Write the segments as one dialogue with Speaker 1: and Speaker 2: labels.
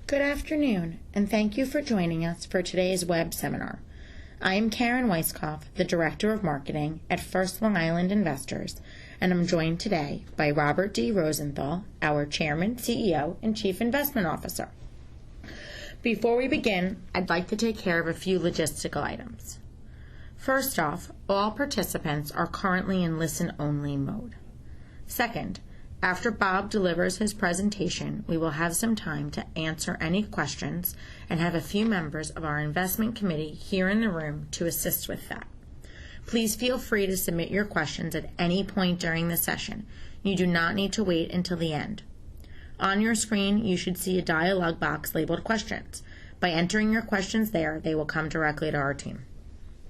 Speaker 1: Good afternoon, and thank you for joining us for today's web seminar. I am Karen Weiskopf, the Director of Marketing at First Long Island Investors, and I'm joined today by Robert D. Rosenthal, our Chairman, CEO, and Chief Investment Officer. Before we begin, I'd like to take care of a few logistical items. First off, all participants are currently in listen-only mode. Second, after Bob delivers his presentation, we will have some time to answer any questions and have a few members of our investment committee here in the room to assist with that. Please feel free to submit your questions at any point during the session. You do not need to wait until the end. On your screen, you should see a dialog box labeled Questions. By entering your questions there, they will come directly to our team.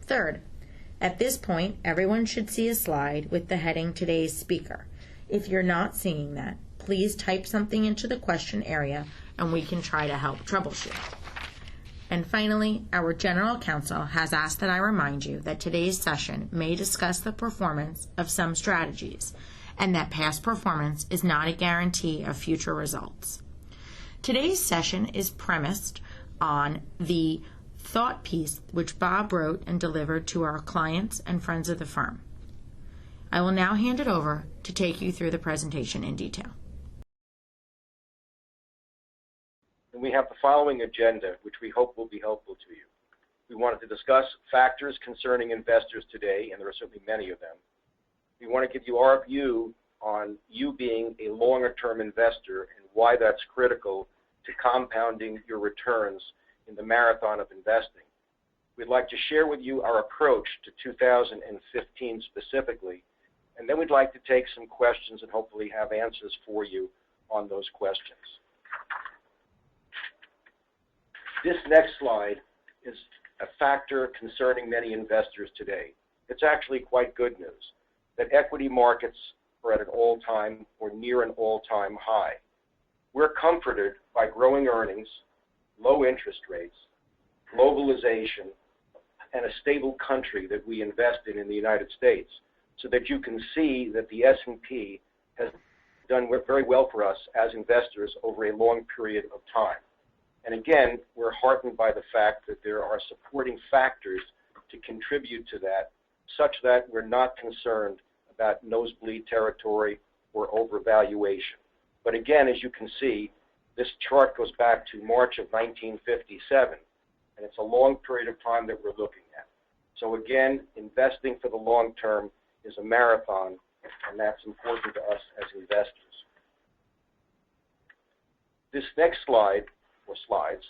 Speaker 1: Third, at this point, everyone should see a slide with the heading Today's Speaker. If you're not seeing that, please type something into the question area and we can try to help troubleshoot. And finally, our General Counsel has asked that I remind you that today's session may discuss the performance of some strategies and that past performance is not a guarantee of future results. Today's session is premised on the thought piece which Bob wrote and delivered to our clients and friends of the firm. I will now hand it over to take you through the presentation in detail.
Speaker 2: And we have the following agenda, which we hope will be helpful to you. We wanted to discuss factors concerning investors today, and there are certainly many of them. We want to give you our view on you being a longer-term investor and why that's critical to compounding your returns in the marathon of investing. We'd like to share with you our approach to 2015 specifically, and then we'd like to take some questions and hopefully have answers for you on those questions. This next slide is a factor concerning many investors today. It's actually quite good news that equity markets are at an all-time or near an all-time high. We're comforted by growing earnings, low interest rates, globalization, and a stable country that we invest in the United States, so that you can see that the S&P has done very well for us as investors over a long period of time. And again, we're heartened by the fact that there are supporting factors to contribute to that, such that we're not concerned about nosebleed territory or overvaluation. But again, as you can see, this chart goes back to March of 1957, and it's a long period of time that we're looking at. So again, investing for the long term is a marathon, and that's important to us as investors. This next slide, or slides,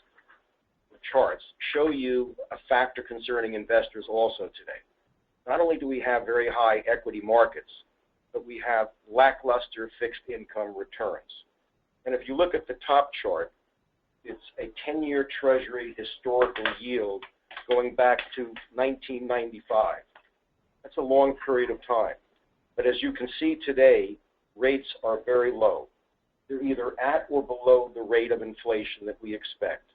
Speaker 2: the charts, show you a factor concerning investors also today. Not only do we have very high equity markets, but we have lackluster fixed income returns. And if you look at the top chart, it's a 10-year Treasury historical yield going back to 1995. That's a long period of time. But as you can see today, rates are very low. They're either at or below the rate of inflation that we expect.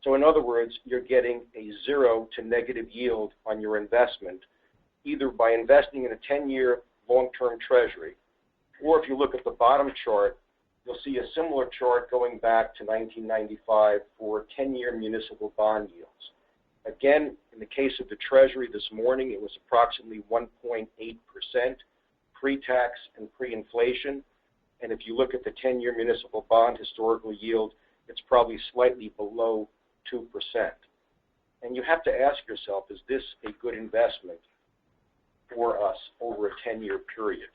Speaker 2: So in other words, you're getting a 0 to negative yield on your investment, either by investing in a 10-year long-term Treasury, or if you look at the bottom chart, you'll see a similar chart going back to 1995 for 10-year municipal bond yields. Again, in the case of the Treasury this morning, it was approximately 1.8% pre-tax and pre-inflation. And if you look at the 10-year municipal bond historical yield, it's probably slightly below 2%. And you have to ask yourself, is this a good investment for us over a 10-year period?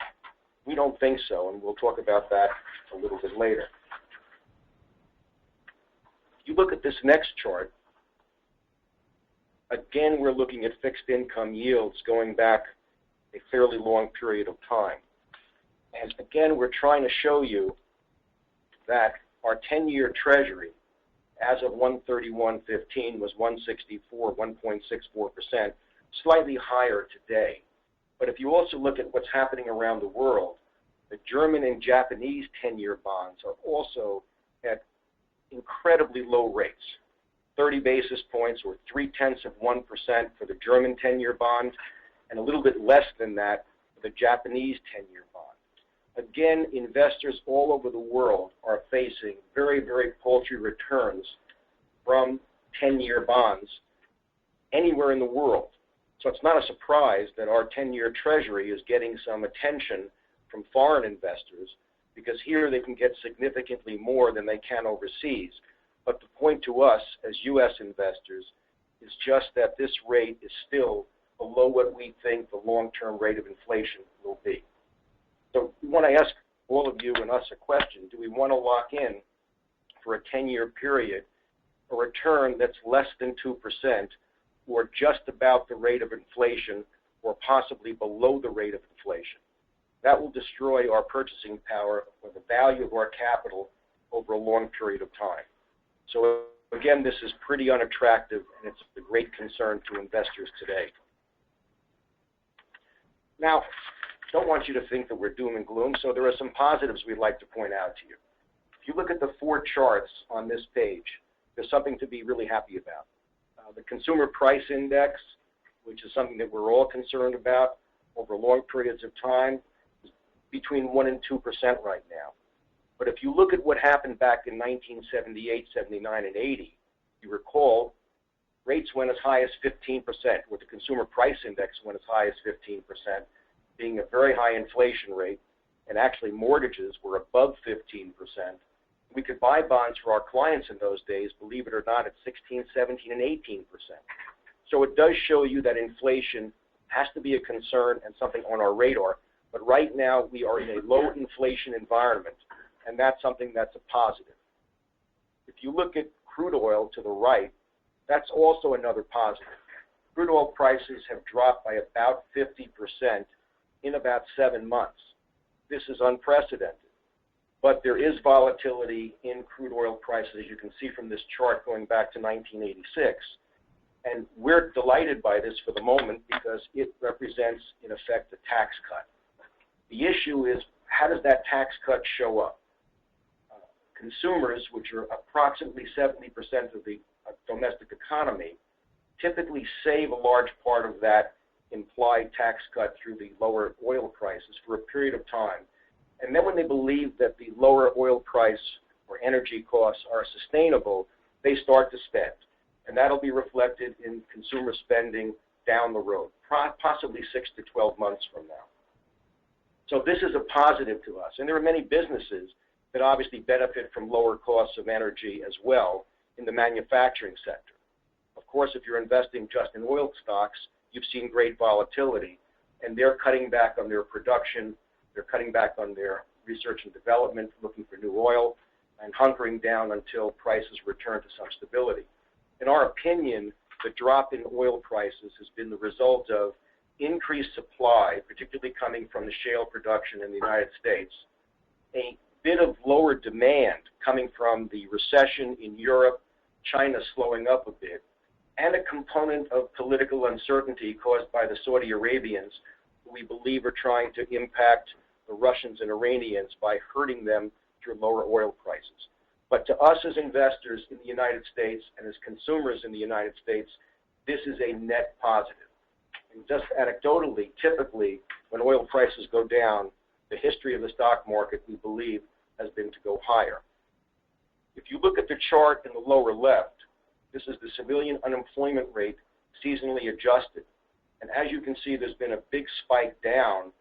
Speaker 2: We don't think so, and we'll talk about that a little bit later. If you look at this next chart, again, we're looking at fixed income yields going back a fairly long period of time. And again, we're trying to show you that our 10-year Treasury, as of 1/31/15, was 1.64%, slightly higher today. But if you also look at what's happening around the world, the German and Japanese 10-year bonds are also at incredibly low rates. 30 basis points, or 0.3% for the German 10-year bond, and a little bit less than that for the Japanese 10-year bond. Again, investors all over the world are facing very, very paltry returns from 10-year bonds anywhere in the world. So it's not a surprise that our 10-year Treasury is getting some attention from foreign investors, because here they can get significantly more than they can overseas. But the point to us as U.S. investors is just that this rate is still below what we think the long-term rate of inflation will be. So we want to ask all of you and us a question. Do we want to lock in for a 10-year period a return that's less than 2%, or just about the rate of inflation, or possibly below the rate of inflation? That will destroy our purchasing power or the value of our capital over a long period of time. So again, this is pretty unattractive, and it's a great concern to investors today. Now, don't want you to think that we're doom and gloom, so there are some positives we'd like to point out to you. If you look at the 4 charts on this page, there's something to be really happy about. The Consumer Price Index, which is something that we're all concerned about over long periods of time, is between 1% and 2% right now. But if you look at what happened back in 1978, 79, and 80, you recall rates went as high as 15%, or the Consumer Price Index went as high as 15%, being a very high inflation rate, and actually mortgages were above 15%. We could buy bonds for our clients in those days, believe it or not, at 16, 17, and 18%. So it does show you that inflation has to be a concern and something on our radar. But right now, we are in a low inflation environment, and that's something that's a positive. If you look at crude oil to the right, that's also another positive. Crude oil prices have dropped by about 50% in about 7 months. This is unprecedented. But there is volatility in crude oil prices, as you can see from this chart going back to 1986. And we're delighted by this for the moment because it represents, in effect, a tax cut. The issue is, how does that tax cut show up? Consumers, which are approximately 70% of the domestic economy, typically save a large part of that implied tax cut through the lower oil prices for a period of time. And then when they believe that the lower oil price or energy costs are sustainable, they start to spend. And that'll be reflected in consumer spending down the road, possibly 6 to 12 months from now. So this is a positive to us. And there are many businesses that obviously benefit from lower costs of energy as well in the manufacturing sector. Of course, if you're investing just in oil stocks, you've seen great volatility, and they're cutting back on their production. They're cutting back on their research and development, looking for new oil, and hunkering down until prices return to some stability. In our opinion, the drop in oil prices has been the result of increased supply, particularly coming from the shale production in the United States, a bit of lower demand coming from the recession in Europe, China slowing up a bit, and a component of political uncertainty caused by the Saudi Arabians, who we believe are trying to impact the Russians and Iranians by hurting them through lower oil prices. But to us as investors in the United States and as consumers in the United States, this is a net positive. And just anecdotally, typically, when oil prices go down, the history of the stock market, we believe, has been to go higher. If you look at the chart in the lower left, this is the civilian unemployment rate seasonally adjusted. And as you can see, there's been a big spike down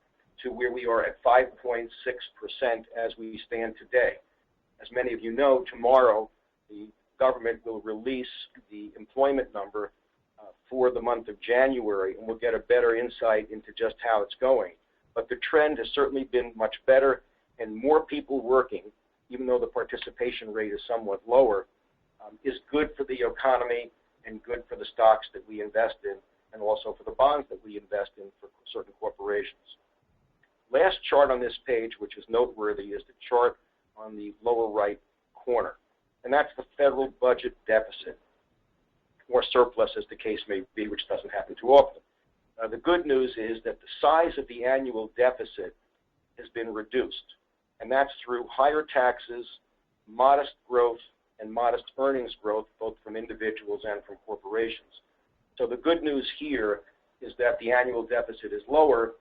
Speaker 2: to where we are at 5.6% as we stand today. As many of you know, tomorrow the government will release the employment number for the month of January, and we'll get a better insight into just how it's going. But the trend has certainly been much better, and more people working, even though the participation rate is somewhat lower, is good for the economy and good for the stocks that we invest in, and also for the bonds that we invest in for certain corporations. Last chart on this page, which is noteworthy, is the chart on the lower right corner, and that's the federal budget deficit, or surplus as the case may be, which doesn't happen too often. The good news is that the size of the annual deficit has been reduced, and that's through higher taxes, modest growth, and modest earnings growth, both from individuals and from corporations. So the good news here is that the annual deficit is lower.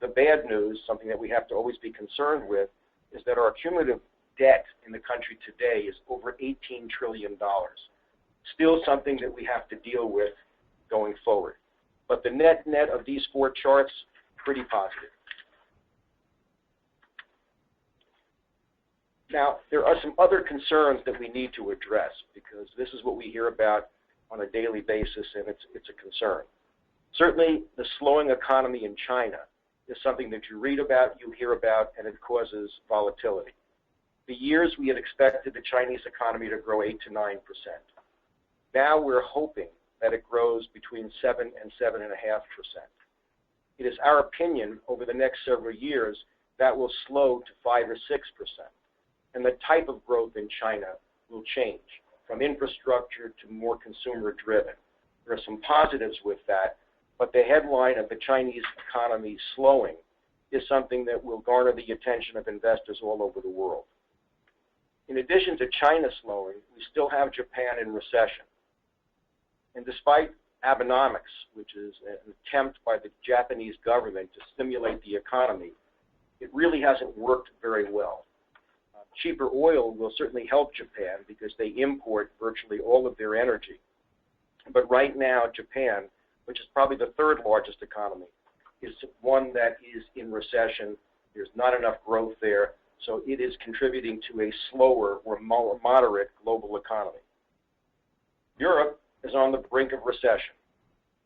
Speaker 2: The bad news, something that we have to always be concerned with, is that our cumulative debt in the country today is over $18 trillion. Still something that we have to deal with going forward. But the net of these four charts, pretty positive. Now, there are some other concerns that we need to address, because this is what we hear about on a daily basis, and it's a concern. Certainly, the slowing economy in China is something that you read about, you hear about, and it causes volatility. For years, we had expected the Chinese economy to grow 8 to 9%. Now we're hoping that it grows between 7 and 7.5%. It is our opinion over the next several years that will slow to 5 or 6%. And the type of growth in China will change from infrastructure to more consumer-driven. There are some positives with that, but the headline of the Chinese economy slowing is something that will garner the attention of investors all over the world. In addition to China slowing, we still have Japan in recession. And despite Abenomics, which is an attempt by the Japanese government to stimulate the economy, it really hasn't worked very well. Cheaper oil will certainly help Japan because they import virtually all of their energy. But right now, Japan, which is probably the third largest economy, is one that is in recession. There's not enough growth there, so it is contributing to a slower or more moderate global economy. Europe is on the brink of recession.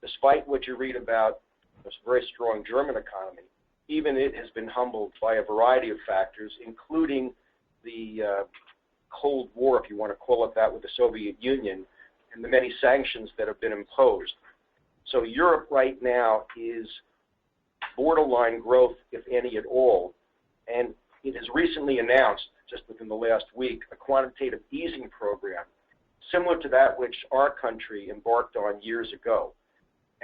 Speaker 2: Despite what you read about this very strong German economy, even it has been humbled by a variety of factors, including the Cold War, if you want to call it that, with the Soviet Union, and the many sanctions that have been imposed. So Europe right now is borderline growth, if any at all, and it has recently announced, just within the last week, a quantitative easing program similar to that which our country embarked on years ago.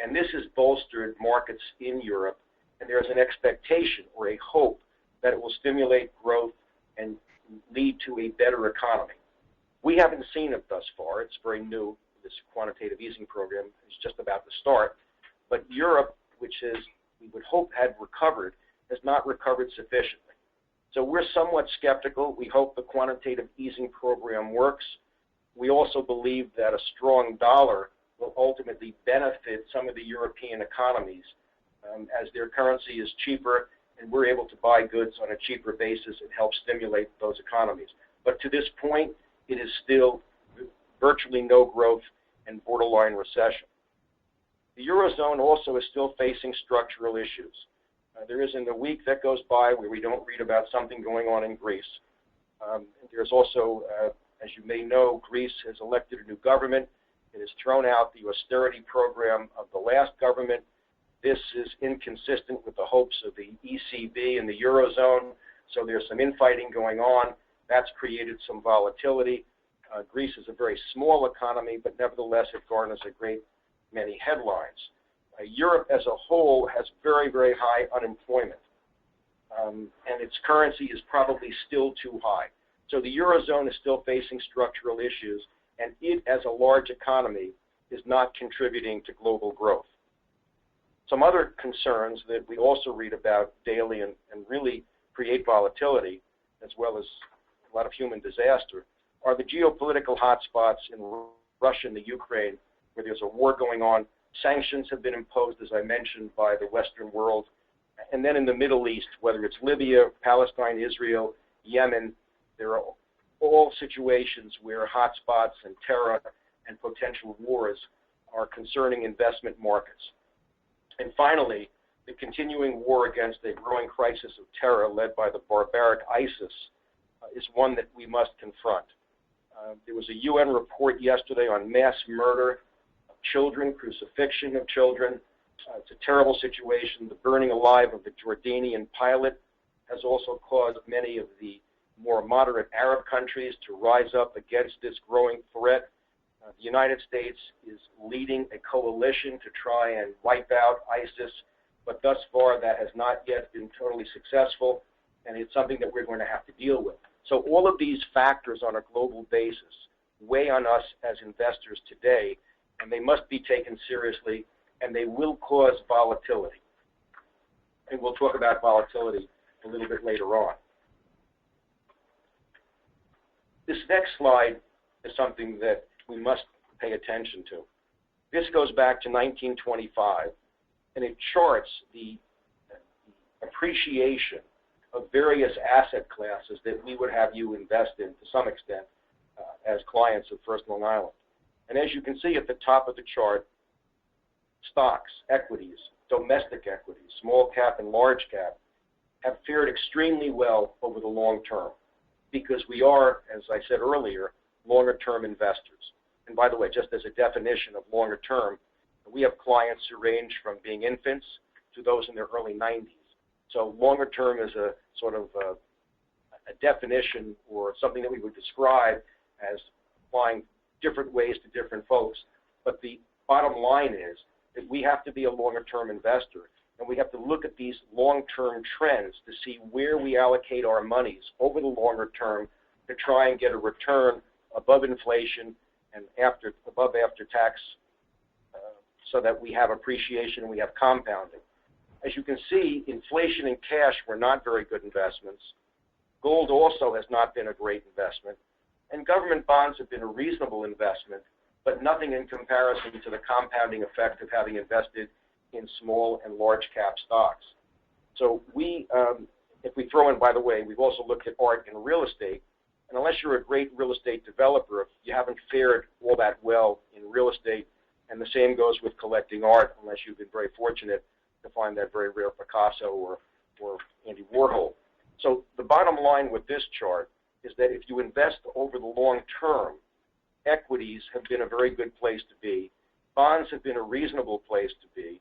Speaker 2: And this has bolstered markets in Europe, and there's an expectation or a hope that it will stimulate growth and lead to a better economy. We haven't seen it thus far. It's very new. This quantitative easing program is just about to start. But Europe, which is, we would hope had recovered, has not recovered sufficiently. So we're somewhat skeptical. We hope the quantitative easing program works. We also believe that a strong dollar will ultimately benefit some of the European economies as their currency is cheaper and we're able to buy goods on a cheaper basis and help stimulate those economies. But to this point, it is still virtually no growth and borderline recession. The Eurozone also is still facing structural issues. There isn't a week that goes by where we don't read about something going on in Greece. There's also, as you may know, Greece has elected a new government. It has thrown out the austerity program of the last government. This is inconsistent with the hopes of the ECB and the Eurozone, so there's some infighting going on. That's created some volatility. Greece is a very small economy, but nevertheless it garners a great many headlines. Europe as a whole has very, very high unemployment, and its currency is probably still too high. So the Eurozone is still facing structural issues, and it as a large economy is not contributing to global growth. Some other concerns that we also read about daily and really create volatility, as well as a lot of human disaster, are the geopolitical hotspots in Russia and the Ukraine, where there's a war going on. Sanctions have been imposed, as I mentioned, by the Western world. And then in the Middle East, whether it's Libya, Palestine, Israel, Yemen, there are all situations where hotspots and terror and potential wars are concerning investment markets. And finally, the continuing war against a growing crisis of terror led by the barbaric ISIS is one that we must confront. There was a UN report yesterday on mass murder of children, crucifixion of children. It's a terrible situation. The burning alive of the Jordanian pilot has also caused many of the more moderate Arab countries to rise up against this growing threat. The United States is leading a coalition to try and wipe out ISIS, but thus far that has not yet been totally successful, and it's something that we're going to have to deal with. So all of these factors on a global basis weigh on us as investors today, and they must be taken seriously, and they will cause volatility. and we'll talk about volatility a little bit later on. This next slide is something that we must pay attention to. This goes back to 1925, and it charts the appreciation of various asset classes that we would have you invest in to some extent as clients of First Long Island. And as you can see at the top of the chart, stocks, equities, domestic equities, small cap and large cap, have fared extremely well over the long term because we are, as I said earlier, longer term investors. And by the way, just as a definition of longer term, we have clients who range from being infants to those in their early 90s. So longer term is a sort of a definition or something that we would describe as applying different ways to different folks. But the bottom line is that we have to be a longer term investor, and we have to look at these long-term trends to see where we allocate our monies over the longer term to try and get a return above inflation and above after-tax so that we have appreciation and we have compounding. As you can see, inflation and cash were not very good investments. Gold also has not been a great investment. And government bonds have been a reasonable investment, but nothing in comparison to the compounding effect of having invested in small and large cap stocks. So if we throw in, by the way, we've also looked at art and real estate, and unless you're a great real estate developer, you haven't fared all that well in real estate, and the same goes with collecting art, unless you've been very fortunate to find that very rare Picasso or Andy Warhol. So the bottom line with this chart is that if you invest over the long term, equities have been a very good place to be. Bonds have been a reasonable place to be,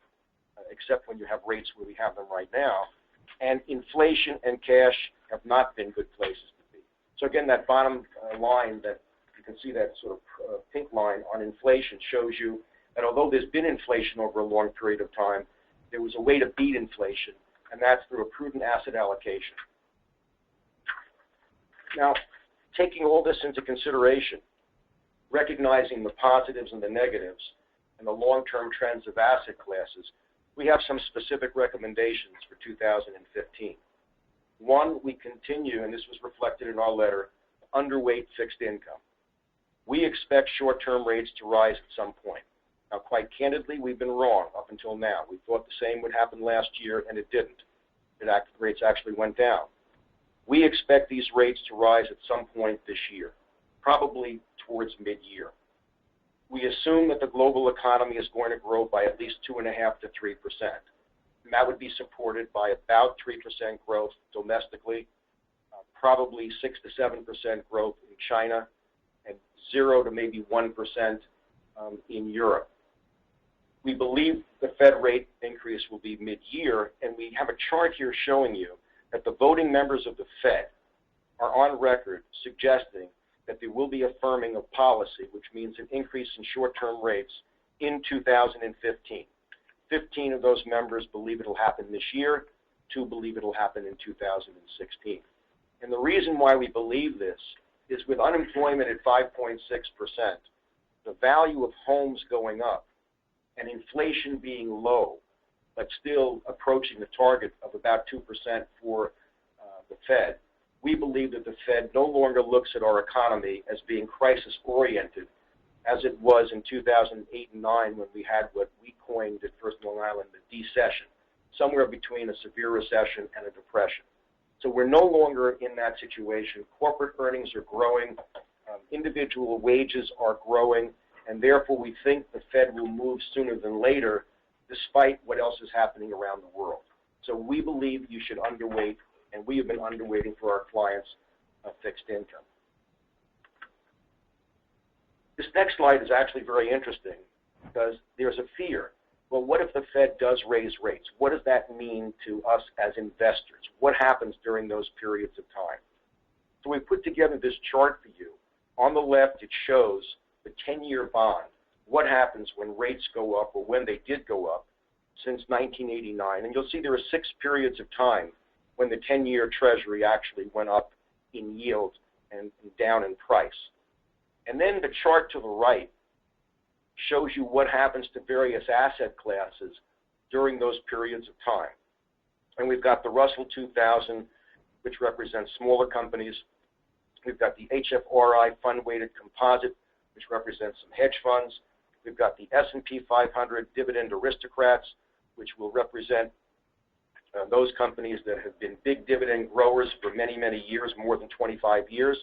Speaker 2: except when you have rates where we have them right now. And inflation and cash have not been good places to be. So again, that bottom line that you can see, that sort of pink line on inflation, shows you that although there's been inflation over a long period of time, there was a way to beat inflation, and that's through a prudent asset allocation. Now, taking all this into consideration, recognizing the positives and the negatives and the long-term trends of asset classes, we have some specific recommendations for 2015. One, we continue, and this was reflected in our letter, underweight fixed income. We expect short-term rates to rise at some point. Now, quite candidly, we've been wrong up until now. We thought the same would happen last year, and it didn't. Rates actually went down. We expect these rates to rise at some point this year, probably towards mid-year. We assume that the global economy is going to grow by at least 2.5% to 3%. And that would be supported by about 3% growth domestically, probably 6 to 7% growth in China, and 0 to maybe 1% in Europe. We believe the Fed rate increase will be mid-year, and we have a chart here showing you that the voting members of the Fed are on record suggesting that there will be a firming of policy, which means an increase in short-term rates in 2015. 15 of those members believe it will happen this year. 2 believe it will happen in 2016. And the reason why we believe this is with unemployment at 5.6%, the value of homes going up, and inflation being low, but still approaching the target of about 2% for the Fed, we believe that the Fed no longer looks at our economy as being crisis-oriented as it was in 2008 and 9 when we had what we coined at First Long Island the decession, somewhere between a severe recession and a depression. So we're no longer in that situation. Corporate earnings are growing, individual wages are growing, and therefore we think the Fed will move sooner than later, despite what else is happening around the world. So we believe you should underweight, and we have been underweighting for our clients fixed income. This next slide is actually very interesting because there's a fear. Well, what if the Fed does raise rates? What does that mean to us as investors? What happens during those periods of time? So we put together this chart for you. On the left, it shows the 10-year bond. What happens when rates go up, or when they did go up, since 1989. And you'll see there are 6 periods of time when the 10-year Treasury actually went up in yield and down in price. And then the chart to the right shows you what happens to various asset classes during those periods of time. And we've got the Russell 2000, which represents smaller companies. We've got the HFRI Fund-Weighted Composite, which represents some hedge funds. We've got the S&P 500 Dividend Aristocrats, which will represent those companies that have been big dividend growers for many, many years, more than 25 years.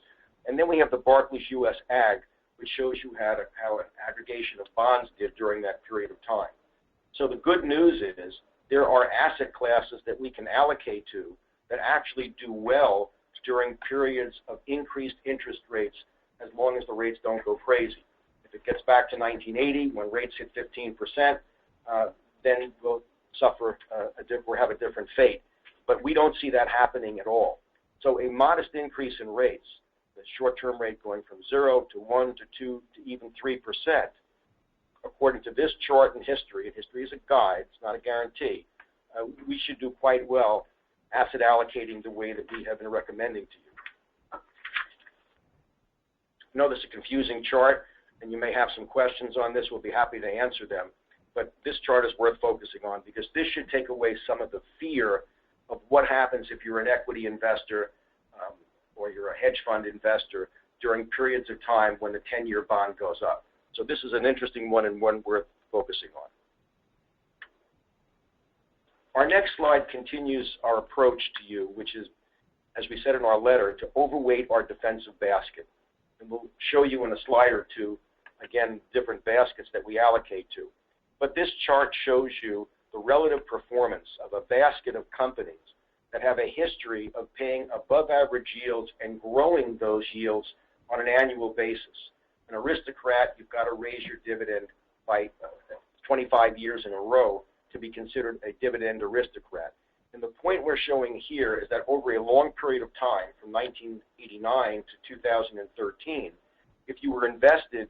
Speaker 2: And then we have the Barclays US Ag, which shows you how an aggregation of bonds did during that period of time. So the good news is there are asset classes that we can allocate to that actually do well during periods of increased interest rates, as long as the rates don't go crazy. If it gets back to 1980, when rates hit 15%, then we'll suffer or have a different fate. But we don't see that happening at all. So a modest increase in rates, the short-term rate going from 0 to 1 to 2 to even 3%, according to this chart in history, and history is a guide, it's not a guarantee, we should do quite well asset allocating the way that we have been recommending to you. I know this is a confusing chart, and you may have some questions on this. We'll be happy to answer them. But this chart is worth focusing on because this should take away some of the fear of what happens if you're an equity investor or you're a hedge fund investor during periods of time when the 10-year bond goes up. So this is an interesting one and one worth focusing on. Our next slide continues our approach to you, which is, as we said in our letter, to overweight our defensive basket. And we'll show you in a slide or two, again, different baskets that we allocate to. But this chart shows you the relative performance of a basket of companies that have a history of paying above average yields and growing those yields on an annual basis. An aristocrat, you've got to raise your dividend by 25 years in a row to be considered a dividend aristocrat. And the point we're showing here is that over a long period of time, from 1989 to 2013, if you were invested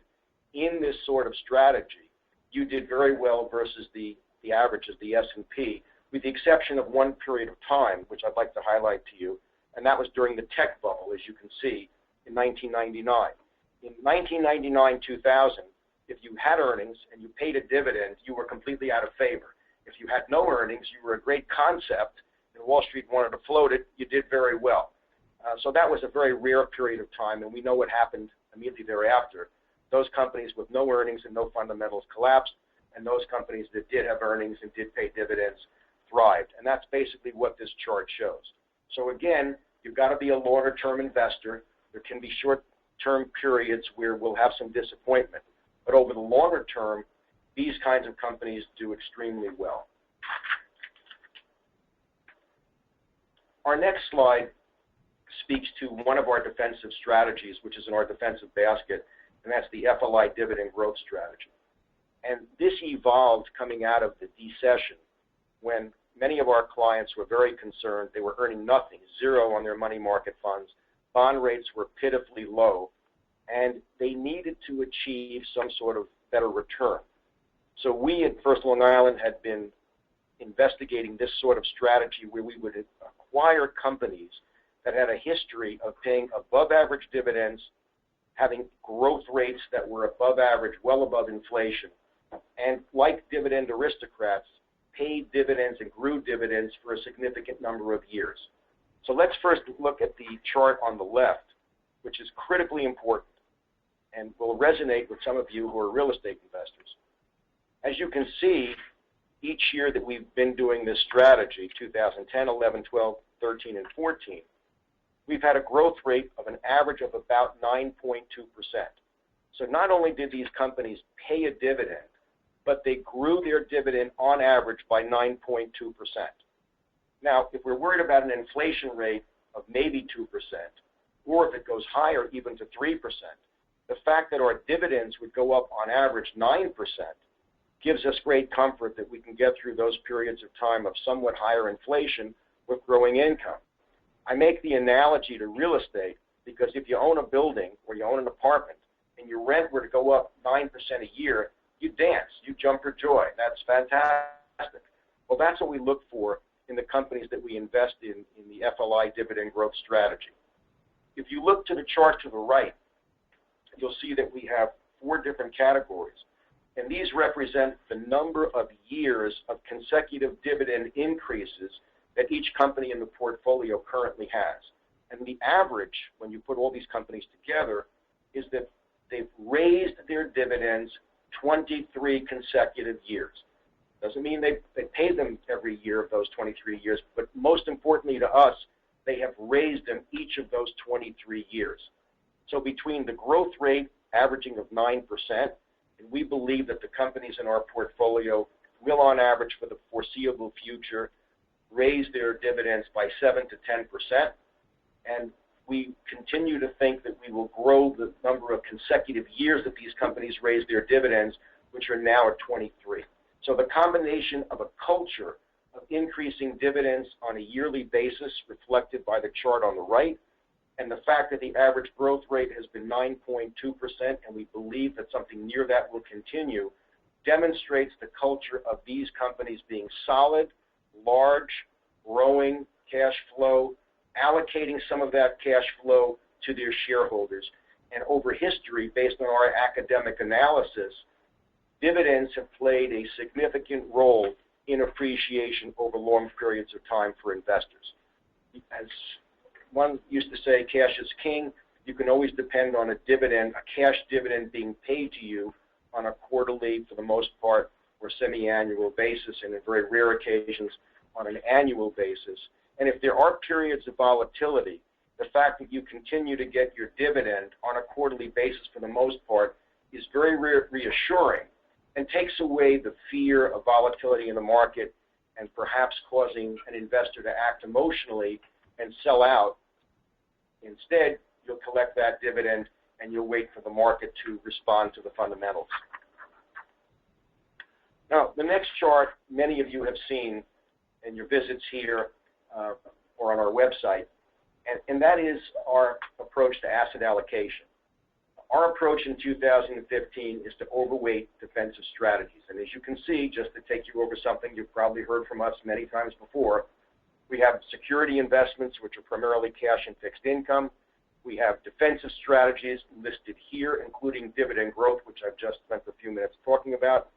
Speaker 2: in this sort of strategy, you did very well versus the average of the S&P, with the exception of one period of time, which I'd like to highlight to you, and that was during the tech bubble, as you can see, in 1999. In 1999-2000, if you had earnings and you paid a dividend, you were completely out of favor. If you had no earnings, you were a great concept, and Wall Street wanted to float it, you did very well. So that was a very rare period of time, and we know what happened immediately thereafter. Those companies with no earnings and no fundamentals collapsed, and those companies that did have earnings and did pay dividends thrived. And that's basically what this chart shows. So again, you've got to be a longer-term investor. There can be short-term periods where we'll have some disappointment. But over the longer term, these kinds of companies do extremely well. Our next slide speaks to one of our defensive strategies, which is in our defensive basket, and that's the FLI dividend growth strategy. And this evolved coming out of the recession when many of our clients were very concerned. They were earning nothing, zero on their money market funds. Bond rates were pitifully low, and they needed to achieve some sort of better return. So we at First Long Island had been investigating this sort of strategy where we would acquire companies that had a history of paying above average dividends, having growth rates that were above average, well above inflation, and like dividend aristocrats, paid dividends and grew dividends for a significant number of years. So let's first look at the chart on the left, which is critically important and will resonate with some of you who are real estate investors. As you can see, each year that we've been doing this strategy, 2010, 11, 12, 13, and 14, we've had a growth rate of an average of about 9.2%. So not only did these companies pay a dividend, but they grew their dividend on average by 9.2%. Now, if we're worried about an inflation rate of maybe 2%, or if it goes higher even to 3%, the fact that our dividends would go up on average 9% gives us great comfort that we can get through those periods of time of somewhat higher inflation with growing income. I make the analogy to real estate because if you own a building or you own an apartment and your rent were to go up 9% a year, you dance, you jump for joy. That's fantastic. Well, that's what we look for in the companies that we invest in the FLI dividend growth strategy. If you look to the chart to the right, you'll see that we have 4 different categories. And these represent the number of years of consecutive dividend increases that each company in the portfolio currently has. And the average, when you put all these companies together, is that they've raised their dividends 23 consecutive years. Doesn't mean they pay them every year of those 23 years, but most importantly to us, they have raised them each of those 23 years. So between the growth rate averaging of 9%, and we believe that the companies in our portfolio will, on average, for the foreseeable future, raise their dividends by 7 to 10%, and we continue to think that we will grow the number of consecutive years that these companies raise their dividends, which are now at 23. So the combination of a culture of increasing dividends on a yearly basis, reflected by the chart on the right, and the fact that the average growth rate has been 9.2%, and we believe that something near that will continue, demonstrates the culture of these companies being solid, large, growing cash flow, allocating some of that cash flow to their shareholders. And over history, based on our academic analysis, dividends have played a significant role in appreciation over long periods of time for investors. As one used to say, cash is king. You can always depend on a dividend, a cash dividend being paid to you on a quarterly, for the most part, or semi-annual basis, and in very rare occasions on an annual basis. And if there are periods of volatility, the fact that you continue to get your dividend on a quarterly basis for the most part is very reassuring and takes away the fear of volatility in the market and perhaps causing an investor to act emotionally and sell out. Instead, you'll collect that dividend and you'll wait for the market to respond to the fundamentals. Now, the next chart many of you have seen in your visits here or on our website, and that is our approach to asset allocation. Our approach in 2015 is to overweight defensive strategies. And as you can see, just to take you over something you've probably heard from us many times before, we have security investments, which are primarily cash and fixed income. We have defensive strategies listed here, including dividend growth, which I've just spent a few minutes talking about.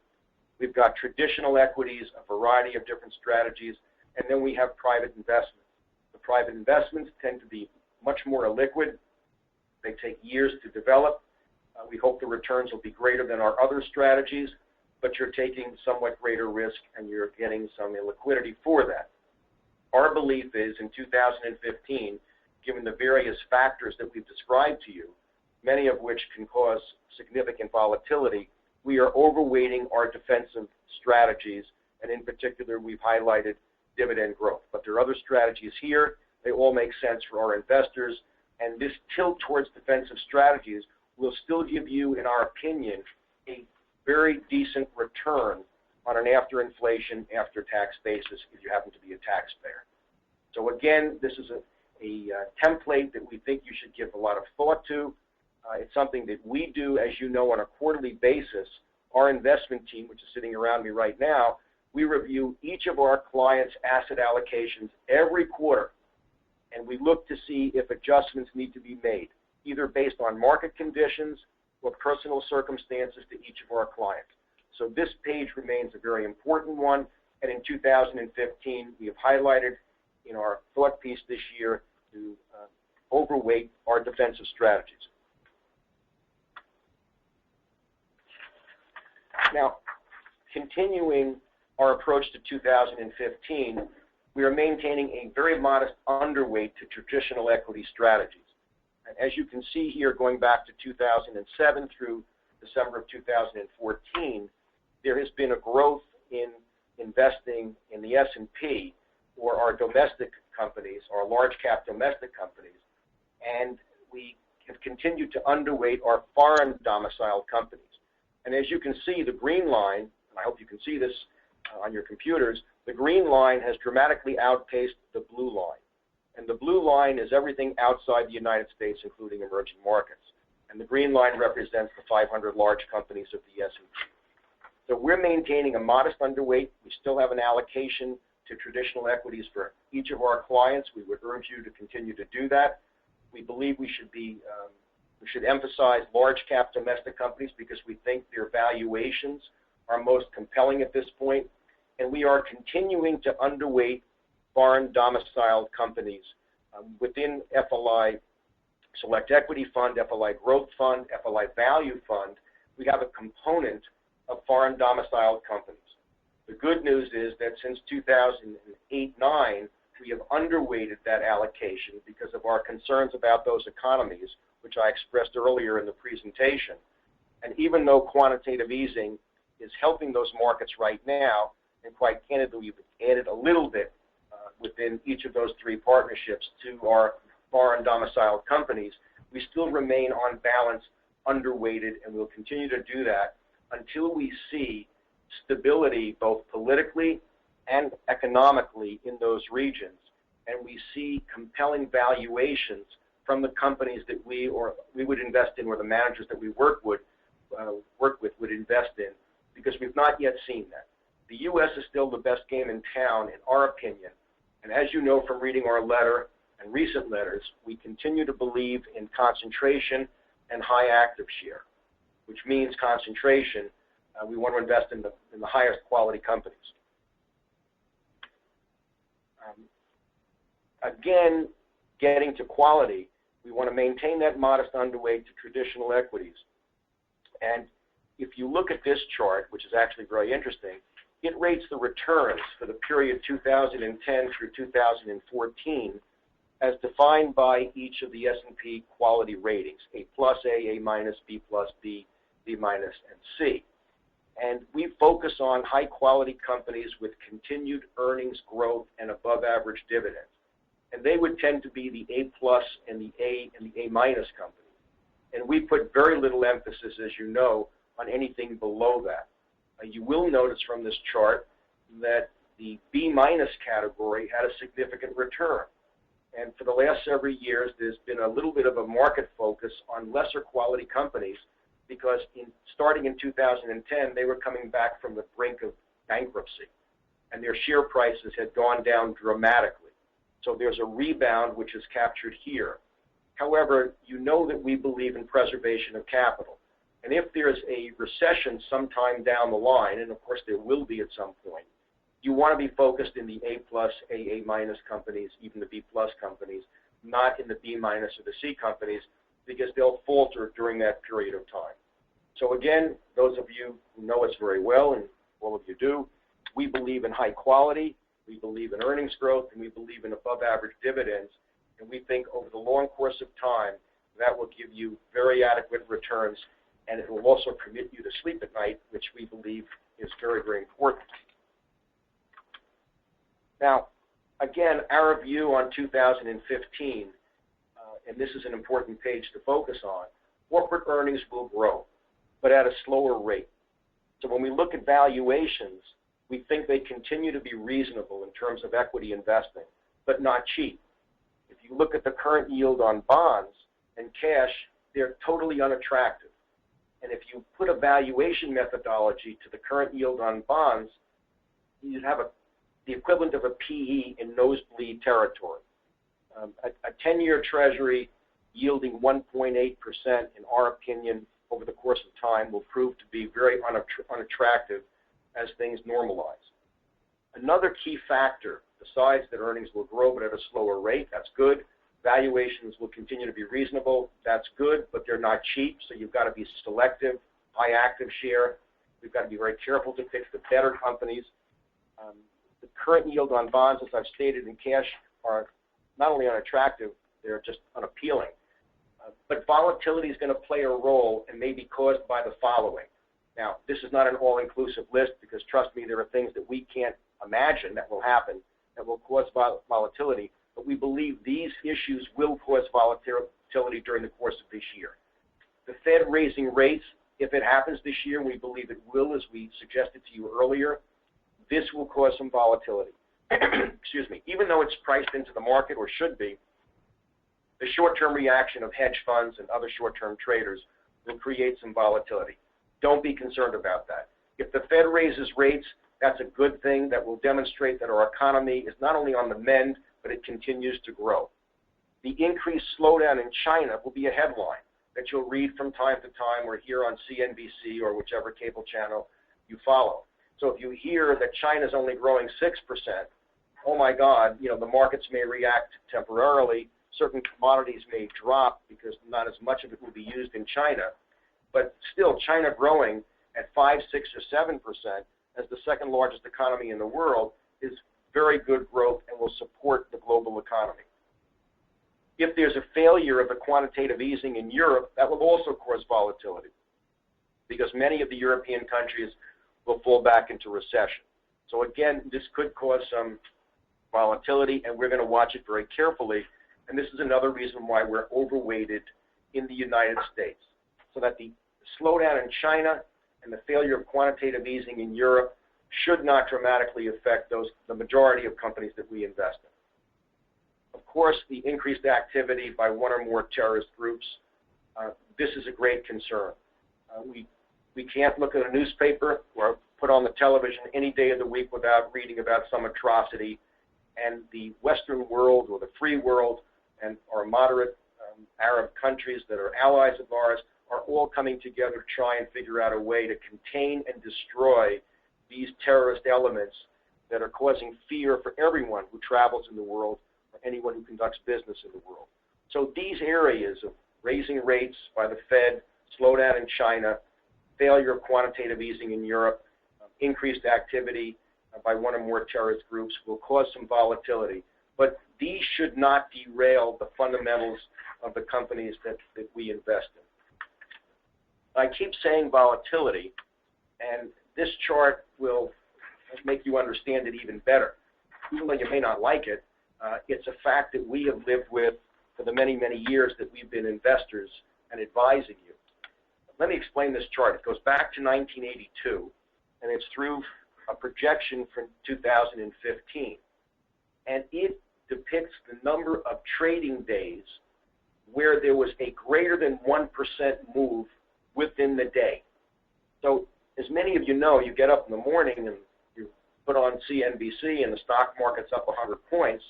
Speaker 2: We've got traditional equities, a variety of different strategies, and then we have private investments. The private investments tend to be much more illiquid. They take years to develop. We hope the returns will be greater than our other strategies, but you're taking somewhat greater risk and you're getting some illiquidity for that. Our belief is in 2015, given the various factors that we've described to you, many of which can cause significant volatility, we are overweighting our defensive strategies, and in particular, we've highlighted dividend growth. But there are other strategies here. They all make sense for our investors, and this tilt towards defensive strategies will still give you, in our opinion, a very decent return on an after-inflation, after-tax basis if you happen to be a taxpayer. So again, this is a template that we think you should give a lot of thought to. It's something that we do, as you know, on a quarterly basis. Our investment team, which is sitting around me right now, we review each of our clients' asset allocations every quarter, and we look to see if adjustments need to be made, either based on market conditions or personal circumstances to each of our clients. So this page remains a very important one, and in 2015, we have highlighted in our thought piece this year to overweight our defensive strategies. Now, continuing our approach to 2015, we are maintaining a very modest underweight to traditional equity strategies. And as you can see here, going back to 2007 through December of 2014, there has been a growth in investing in the S&P, or our domestic companies, our large cap domestic companies, and we have continued to underweight our foreign domiciled companies. And as you can see, the green line, and I hope you can see this on your computers, the green line has dramatically outpaced the blue line. And the blue line is everything outside the United States, including emerging markets. And the green line represents the 500 large companies of the S&P. So we're maintaining a modest underweight. We still have an allocation to traditional equities for each of our clients. We would urge you to continue to do that. We believe we should emphasize large cap domestic companies because we think their valuations are most compelling at this point. And we are continuing to underweight foreign domiciled companies within FLI Select Equity Fund, FLI Growth Fund, FLI Value Fund. We have a component of foreign domiciled companies. The good news is that since 2008-9, we have underweighted that allocation because of our concerns about those economies, which I expressed earlier in the presentation. And even though quantitative easing is helping those markets right now, and quite candidly, we've added a little bit within each of those three partnerships to our foreign domiciled companies, we still remain on balance underweighted, and we'll continue to do that until we see stability both politically and economically in those regions, and we see compelling valuations from the companies that we would invest in, or the managers that we work with would invest in, because we've not yet seen that. The U.S. is still the best game in town, in our opinion, and as you know from reading our letter and recent letters, we continue to believe in concentration and high active share, which means concentration. We want to invest in the highest quality companies. Again, getting to quality, we want to maintain that modest underweight to traditional equities. And if you look at this chart, which is actually very interesting, it rates the returns for the period 2010 through 2014 as defined by each of the S&P quality ratings, A+, A minus, B+, B, B minus, and C. And we focus on high quality companies with continued earnings growth and above average dividends. And they would tend to be the A+ and the A minus companies. And we put very little emphasis, as you know, on anything below that. You will notice from this chart that the B minus category had a significant return. And for the last several years, there's been a little bit of a market focus on lesser quality companies because starting in 2010, they were coming back from the brink of bankruptcy, and their share prices had gone down dramatically. So there's a rebound which is captured here. However, you know that we believe in preservation of capital. And if there's a recession sometime down the line, and of course there will be at some point, you want to be focused in the A+, A minus companies, even the B+ companies, not in the B minus or the C companies, because they'll falter during that period of time. So again, those of you who know us very well, and all of you do, we believe in high quality, we believe in earnings growth, and we believe in above average dividends. And we think over the long course of time, that will give you very adequate returns, and it will also permit you to sleep at night, which we believe is very, very important. Now, again, our view on 2015, and this is an important page to focus on, corporate earnings will grow, but at a slower rate. So when we look at valuations, we think they continue to be reasonable in terms of equity investing, but not cheap. If you look at the current yield on bonds and cash, they're totally unattractive. And if you put a valuation methodology to the current yield on bonds, you'd have the equivalent of a PE in nosebleed territory. A 10-year treasury yielding 1.8%, in our opinion, over the course of time will prove to be very unattractive as things normalize. Another key factor, besides that earnings will grow but at a slower rate, that's good. Valuations will continue to be reasonable, that's good, but they're not cheap, so you've got to be selective, high active share. We've got to be very careful to pick the better companies. The current yield on bonds, as I've stated, in cash are not only unattractive, they're just unappealing. But volatility is going to play a role and may be caused by the following. Now, this is not an all-inclusive list because, trust me, there are things that we can't imagine that will happen that will cause volatility, but we believe these issues will cause volatility during the course of this year. The Fed raising rates, if it happens this year, we believe it will, as we suggested to you earlier, this will cause some volatility. Excuse me. Even though it's priced into the market, or should be, the short-term reaction of hedge funds and other short-term traders will create some volatility. Don't be concerned about that. If the Fed raises rates, that's a good thing that will demonstrate that our economy is not only on the mend, but it continues to grow. The increased slowdown in China will be a headline that you'll read from time to time or hear on CNBC or whichever cable channel you follow. So if you hear that China's only growing 6%, oh my God, the markets may react temporarily, certain commodities may drop because not as much of it will be used in China, but still China growing at 5, 6, or 7% as the second largest economy in the world is very good growth and will support the global economy. If there's a failure of the quantitative easing in Europe, that will also cause volatility because many of the European countries will fall back into recession. So again, this could cause some volatility, and we're going to watch it very carefully. And this is another reason why we're overweighted in the United States, so that the slowdown in China and the failure of quantitative easing in Europe should not dramatically affect the majority of companies that we invest in. Of course, the increased activity by one or more terrorist groups, this is a great concern. We can't look at a newspaper or put on the television any day of the week without reading about some atrocity, and the Western world or the free world and our moderate Arab countries that are allies of ours are all coming together to try and figure out a way to contain and destroy these terrorist elements that are causing fear for everyone who travels in the world or anyone who conducts business in the world. So these areas of raising rates by the Fed, slowdown in China, failure of quantitative easing in Europe, increased activity by one or more terrorist groups will cause some volatility. But these should not derail the fundamentals of the companies that we invest in. I keep saying volatility, and this chart will make you understand it even better. Even though you may not like it, it's a fact that we have lived with for the many, many years that we've been investors and advising you. Let me explain this chart. It goes back to 1982, and it's through a projection from 2015. And it depicts the number of trading days where there was a greater than 1% move within the day. So as many of you know, you get up in the morning and you put on CNBC and the stock market's up 100 points,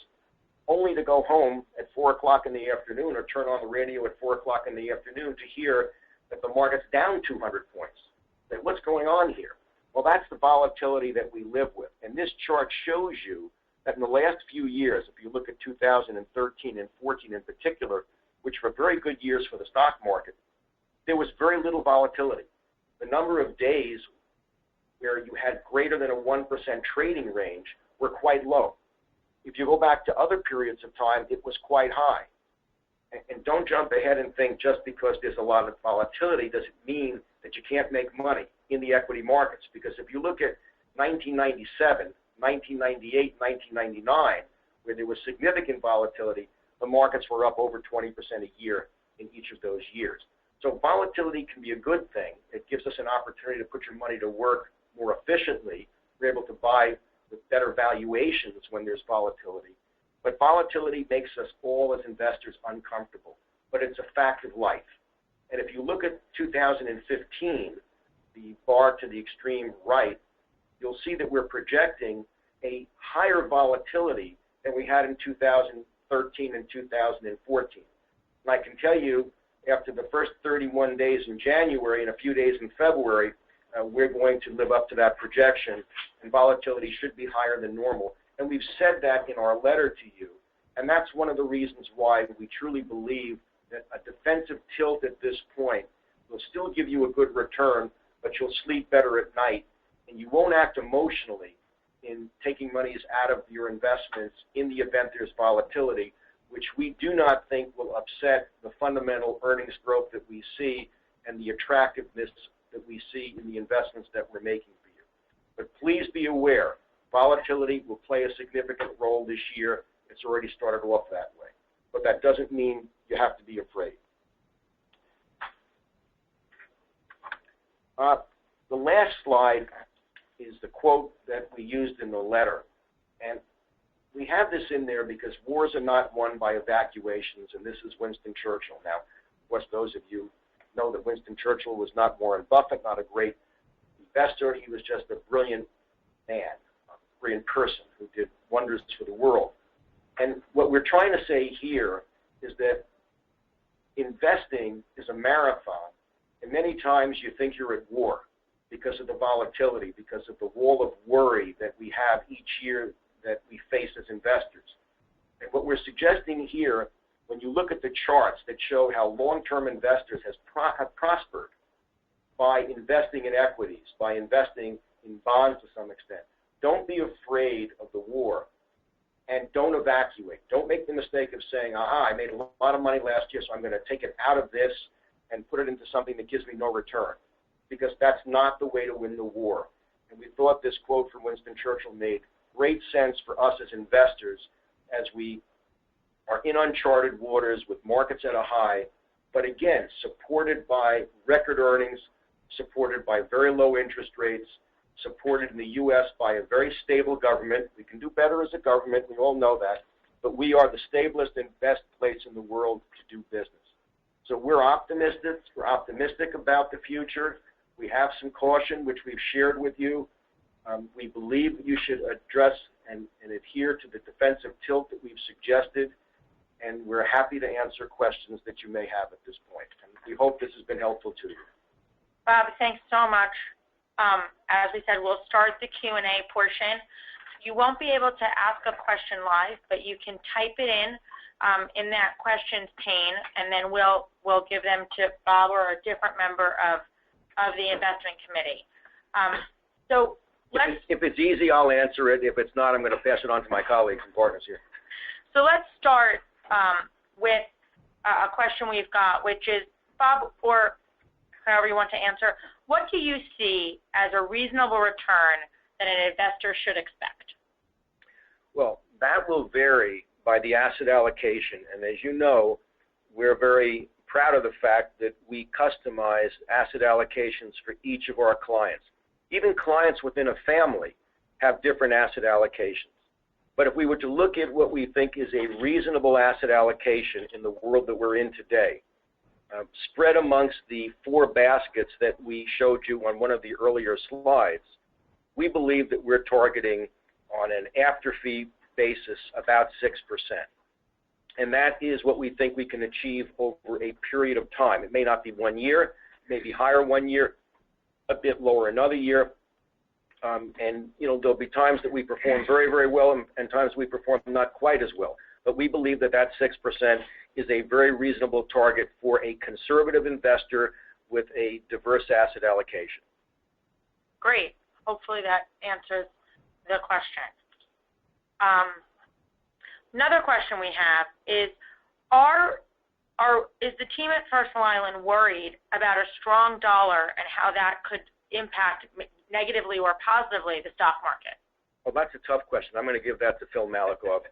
Speaker 2: only to go home at 4 o'clock in the afternoon or turn on the radio at 4 o'clock in the afternoon to hear that the market's down 200 points. Like, what's going on here? Well, that's the volatility that we live with. And this chart shows you that in the last few years, if you look at 2013 and 14 in particular, which were very good years for the stock market, there was very little volatility. The number of days where you had greater than a 1% trading range were quite low. If you go back to other periods of time, it was quite high. And don't jump ahead and think just because there's a lot of volatility does it mean that you can't make money in the equity markets. Because if you look at 1997, 1998, 1999, where there was significant volatility, the markets were up over 20% a year in each of those years. So volatility can be a good thing. It gives us an opportunity to put your money to work more efficiently. We're able to buy with better valuations when there's volatility. But volatility makes us all as investors uncomfortable. But it's a fact of life. And if you look at 2015, the bar to the extreme right, you'll see that we're projecting a higher volatility than we had in 2013 and 2014. And I can tell you, after the first 31 days in January and a few days in February, we're going to live up to that projection, and volatility should be higher than normal. And we've said that in our letter to you, and that's one of the reasons why we truly believe that a defensive tilt at this point will still give you a good return, but you'll sleep better at night, and you won't act emotionally in taking monies out of your investments in the event there's volatility, which we do not think will upset the fundamental earnings growth that we see and the attractiveness that we see in the investments that we're making for you. But please be aware, volatility will play a significant role this year. It's already started off that way. But that doesn't mean you have to be afraid. The last slide is the quote that we used in the letter. And we have this in there because wars are not won by evacuations, and this is Winston Churchill. Now, of course, those of you know that Winston Churchill was not Warren Buffett, not a great investor. He was just a brilliant man, a brilliant person who did wonders for the world. And what we're trying to say here is that investing is a marathon, and many times you think you're at war because of the volatility, because of the wall of worry that we have each year that we face as investors. And what we're suggesting here, when you look at the charts that show how long-term investors have prospered by investing in equities, by investing in bonds to some extent, don't be afraid of the war and don't evacuate. Don't make the mistake of saying, I made a lot of money last year, so I'm going to take it out of this and put it into something that gives me no return, because that's not the way to win the war. And we thought this quote from Winston Churchill made great sense for us as investors as we are in uncharted waters with markets at a high, but again, supported by record earnings, supported by very low interest rates, supported in the U.S. by a very stable government. We can do better as a government, we all know that, but we are the stablest and best place in the world to do business. So we're optimistic. We're optimistic about the future. We have some caution, which we've shared with you. We believe you should address and adhere to the defensive tilt that we've suggested, and we're happy to answer questions that you may have at this point. And we hope this has been helpful to you.
Speaker 1: Bob, thanks so much. As we said, we'll start the Q&A portion. You won't be able to ask a question live, but you can type it in that questions pane, and then we'll give them to Bob or a different member of the investment committee. So
Speaker 2: if it's easy, I'll answer it. If it's not, I'm going to pass it on to my colleagues and partners here.
Speaker 1: So let's start with a question we've got, which is, Bob, or however you want to answer, what do you see as a reasonable return that an investor should expect?
Speaker 2: Well, that will vary by the asset allocation. And as you know, we're very proud of the fact that we customize asset allocations for each of our clients. Even clients within a family have different asset allocations. But if we were to look at what we think is a reasonable asset allocation in the world that we're in today, spread amongst the four baskets that we showed you on one of the earlier slides, we believe that we're targeting on an after-fee basis about 6%. And that is what we think we can achieve over a period of time. It may not be 1 year, it may be higher 1 year, a bit lower another year. And there'll be times that we perform very, very well and times we perform not quite as well. But we believe that 6% is a very reasonable target for a conservative investor with a diverse asset allocation.
Speaker 1: Great. Hopefully that answers the question. Another question we have is, is the team at First Long Island worried about a strong dollar and how that could impact negatively or positively the stock market?
Speaker 2: Well, that's a tough question. I'm going to give that to Phil Malikoff.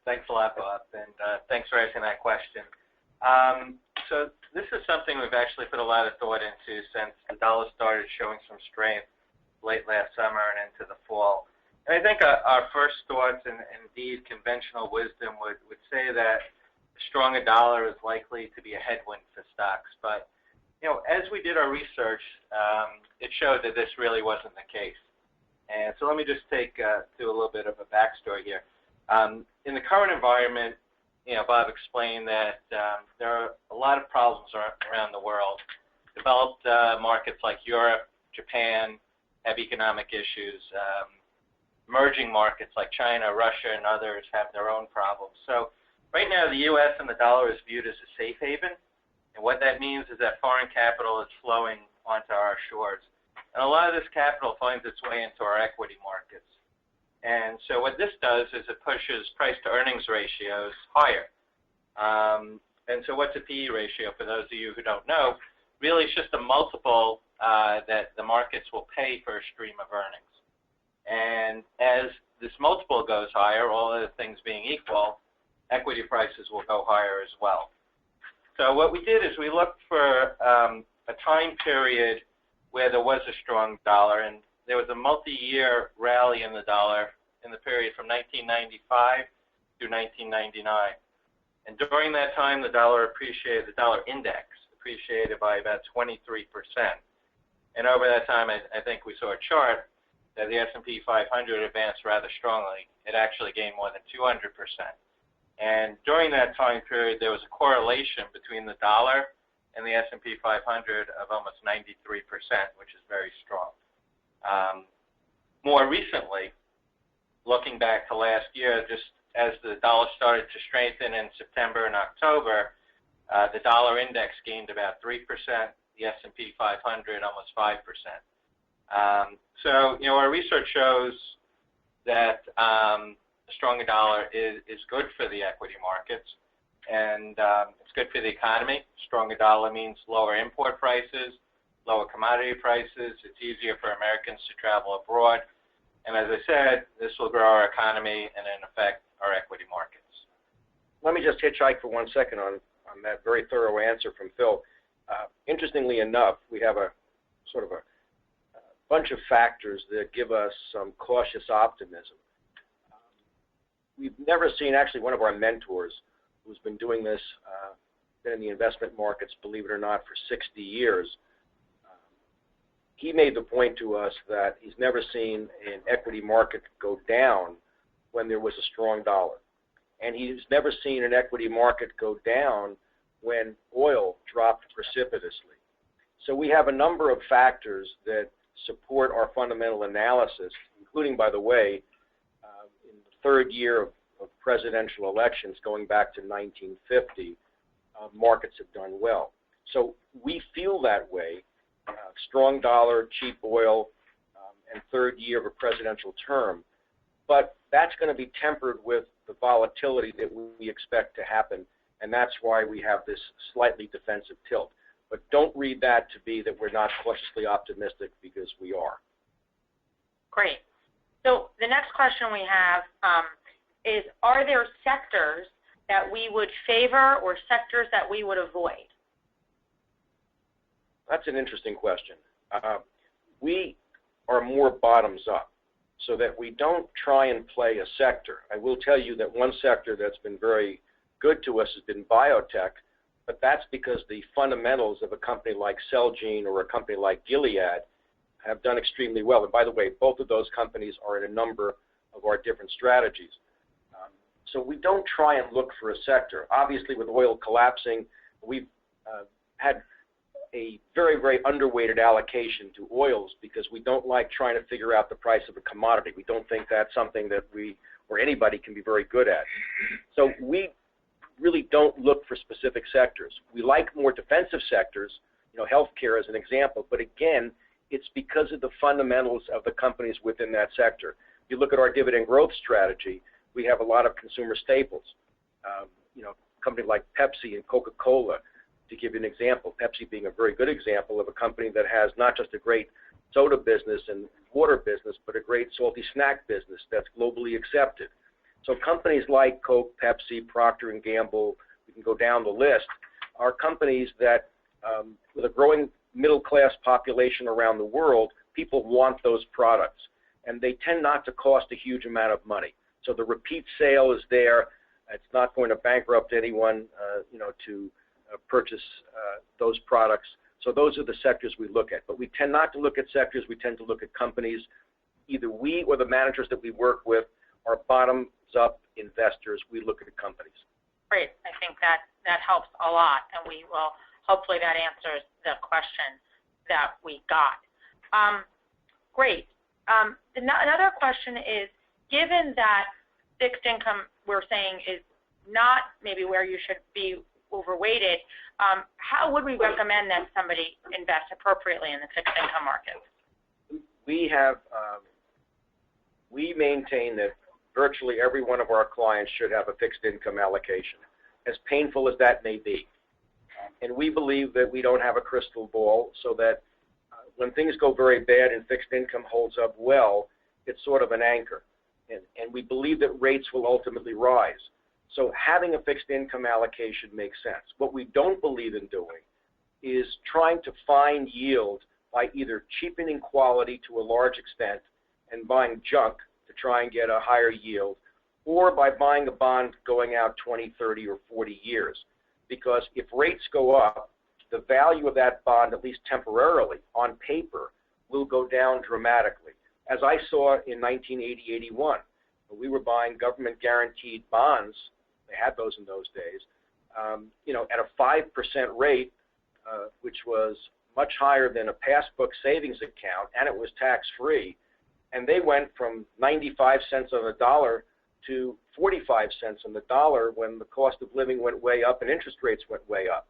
Speaker 3: Thanks a lot, Bob, and thanks for asking that question. So this is something we've actually put a lot of thought into since the dollar started showing some strength late last summer and into the fall. And I think our first thoughts, and indeed conventional wisdom, would say that a stronger dollar is likely to be a headwind for stocks. But as we did our research, it showed that this really wasn't the case. And so let me just take through a little bit of a backstory here. In the current environment, Bob explained that there are a lot of problems around the world. Developed markets like Europe, Japan have economic issues. Emerging markets like China, Russia, and others have their own problems. So right now, the U.S. and the dollar is viewed as a safe haven. And what that means is that foreign capital is flowing onto our shores. And a lot of this capital finds its way into our equity markets. And so what this does is it pushes price-to-earnings ratios higher. And so what's a PE ratio, for those of you who don't know? Really, it's just a multiple that the markets will pay for a stream of earnings. And as this multiple goes higher, all other things being equal, equity prices will go higher as well. So what we did is we looked for a time period where there was a strong dollar, and there was a multi-year rally in the dollar in the period from 1995 through 1999. And during that time, the dollar index appreciated by about 23%. And over that time, I think we saw a chart that the S&P 500 advanced rather strongly. It actually gained more than 200%. And during that time period, there was a correlation between the dollar and the S&P 500 of almost 93%, which is very strong. More recently, looking back to last year, just as the dollar started to strengthen in September and October, the dollar index gained about 3%, the S&P 500 almost 5%. So, our research shows that a stronger dollar is good for the equity markets, and it's good for the economy. Stronger dollar means lower import prices, lower commodity prices. It's easier for Americans to travel abroad. And as I said, this will grow our economy and, in effect, our equity markets.
Speaker 2: Let me just hitchhike for 1 second on that very thorough answer from Phil. Interestingly enough, we have a sort of a bunch of factors that give us some cautious optimism. We've never seen, actually, one of our mentors who's been doing this, been in the investment markets, believe it or not, for 60 years. He made the point to us that he's never seen an equity market go down when there was a strong dollar. And he's never seen an equity market go down when oil dropped precipitously. So we have a number of factors that support our fundamental analysis, including, by the way, in the third year of presidential elections going back to 1950, markets have done well. So we feel that way. Strong dollar, cheap oil, and third year of a presidential term. But that's going to be tempered with the volatility that we expect to happen, and that's why we have this slightly defensive tilt. But don't read that to be that we're not cautiously optimistic, because we are.
Speaker 1: Great. So the next question we have is, are there sectors that we would favor or sectors that we would avoid?
Speaker 2: That's an interesting question. We are more bottoms up, so that we don't try and play a sector. I will tell you that one sector that's been very good to us has been biotech, but that's because the fundamentals of a company like Celgene or a company like Gilead have done extremely well. And by the way, both of those companies are in a number of our different strategies. So we don't try and look for a sector. Obviously, with oil collapsing, we've had a very, very underweighted allocation to oils, because we don't like trying to figure out the price of a commodity. We don't think that's something that we or anybody can be very good at. So we really don't look for specific sectors. We like more defensive sectors, healthcare as an example, but again, it's because of the fundamentals of the companies within that sector. If you look at our dividend growth strategy, we have a lot of consumer staples. Companies like Pepsi and Coca-Cola, to give you an example, Pepsi being a very good example of a company that has not just a great soda business and water business, but a great salty snack business that's globally accepted. So companies like Coke, Pepsi, Procter & Gamble, we can go down the list, are companies that, with a growing middle-class population around the world, people want those products. And they tend not to cost a huge amount of money. So the repeat sale is there. It's not going to bankrupt anyone, to purchase those products. So those are the sectors we look at. But we tend not to look at sectors. We tend to look at companies. Either we or the managers that we work with are bottoms-up investors. We look at companies.
Speaker 1: Great. I think that helps a lot, and we will hopefully that answers the question that we got. Great. Another question is, given that fixed income, we're saying, is not maybe where you should be overweighted, how would we recommend that somebody invest appropriately in the fixed income market?
Speaker 2: We maintain that virtually every one of our clients should have a fixed income allocation, as painful as that may be. And we believe that we don't have a crystal ball, so that when things go very bad and fixed income holds up well, it's sort of an anchor. And we believe that rates will ultimately rise. So having a fixed income allocation makes sense. What we don't believe in doing is trying to find yield by either cheapening quality to a large extent and buying junk to try and get a higher yield, or by buying a bond going out 20, 30, or 40 years. Because if rates go up, the value of that bond, at least temporarily, on paper, will go down dramatically. As I saw in 1980-81, we were buying government-guaranteed bonds, they had those in those days, at a 5% rate, which was much higher than a passbook savings account, and it was tax-free. and they went from 95 cents on the dollar to 45 cents on the dollar when the cost of living went way up and interest rates went way up.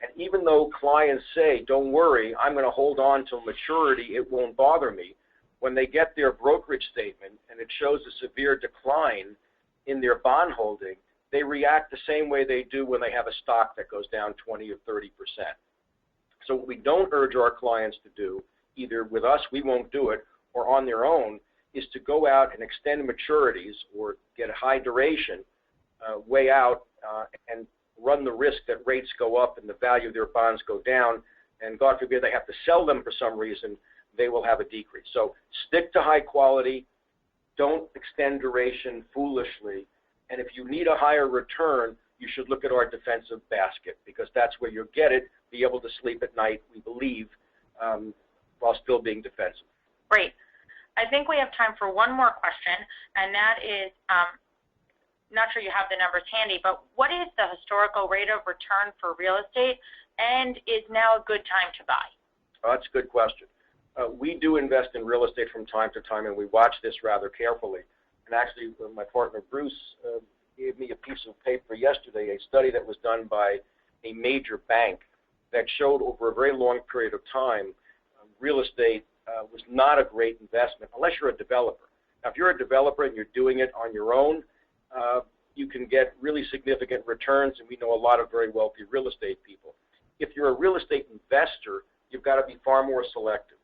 Speaker 2: And even though clients say, don't worry, I'm going to hold on till maturity, it won't bother me, when they get their brokerage statement and it shows a severe decline in their bond holding, they react the same way they do when they have a stock that goes down 20 or 30%. So what we don't urge our clients to do, either with us, we won't do it, or on their own, is to go out and extend maturities or get a high duration way out and run the risk that rates go up and the value of their bonds go down, and God forbid they have to sell them for some reason, they will have a decrease. So stick to high quality, don't extend duration foolishly, and if you need a higher return, you should look at our defensive basket, because that's where you'll get it, be able to sleep at night, we believe, while still being defensive.
Speaker 1: Great. I think we have time for one more question, and that is, not sure you have the numbers handy, but what is the historical rate of return for real estate, and is now a good time to buy?
Speaker 2: That's a good question. We do invest in real estate from time to time, and we watch this rather carefully. And actually, my partner Bruce gave me a piece of paper yesterday, a study that was done by a major bank that showed over a very long period of time real estate was not a great investment unless you're a developer. Now, if you're a developer and you're doing it on your own, you can get really significant returns, and we know a lot of very wealthy real estate people. If you're a real estate investor, you've got to be far more selective.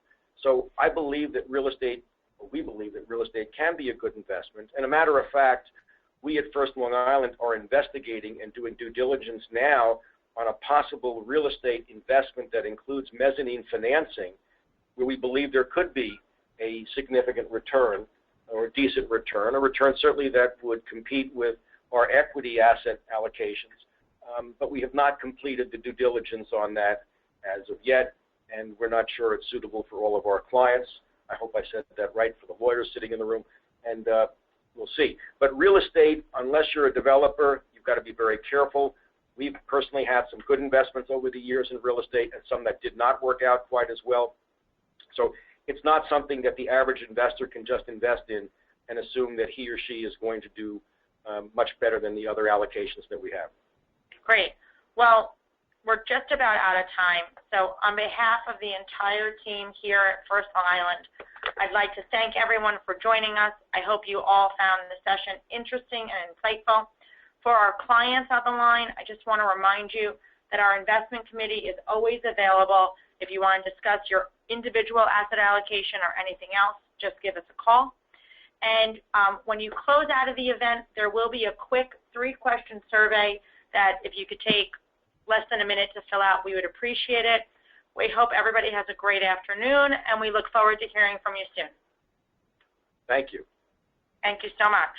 Speaker 2: So I believe that real estate, or we believe that real estate can be a good investment. And a matter of fact, we at First Long Island are investigating and doing due diligence now on a possible real estate investment that includes mezzanine financing, where we believe there could be a significant return or a decent return, a return certainly that would compete with our equity asset allocations. But we have not completed the due diligence on that as of yet, and we're not sure it's suitable for all of our clients. I hope I said that right for the lawyers sitting in the room, and we'll see. But real estate, unless you're a developer, you've got to be very careful. We've personally had some good investments over the years in real estate and some that did not work out quite as well. So it's not something that the average investor can just invest in and assume that he or she is going to do much better than the other allocations that we have.
Speaker 1: Great. Well, we're just about out of time. So on behalf of the entire team here at First Long Island, I'd like to thank everyone for joining us. I hope you all found the session interesting and insightful. For our clients on the line, I just want to remind you that our investment committee is always available. If you want to discuss your individual asset allocation or anything else, just give us a call. And when you close out of the event, there will be a quick 3-question survey that if you could take less than a minute to fill out, we would appreciate it. We hope everybody has a great afternoon, and we look forward to hearing from you soon.
Speaker 2: Thank you.
Speaker 1: Thank you so much.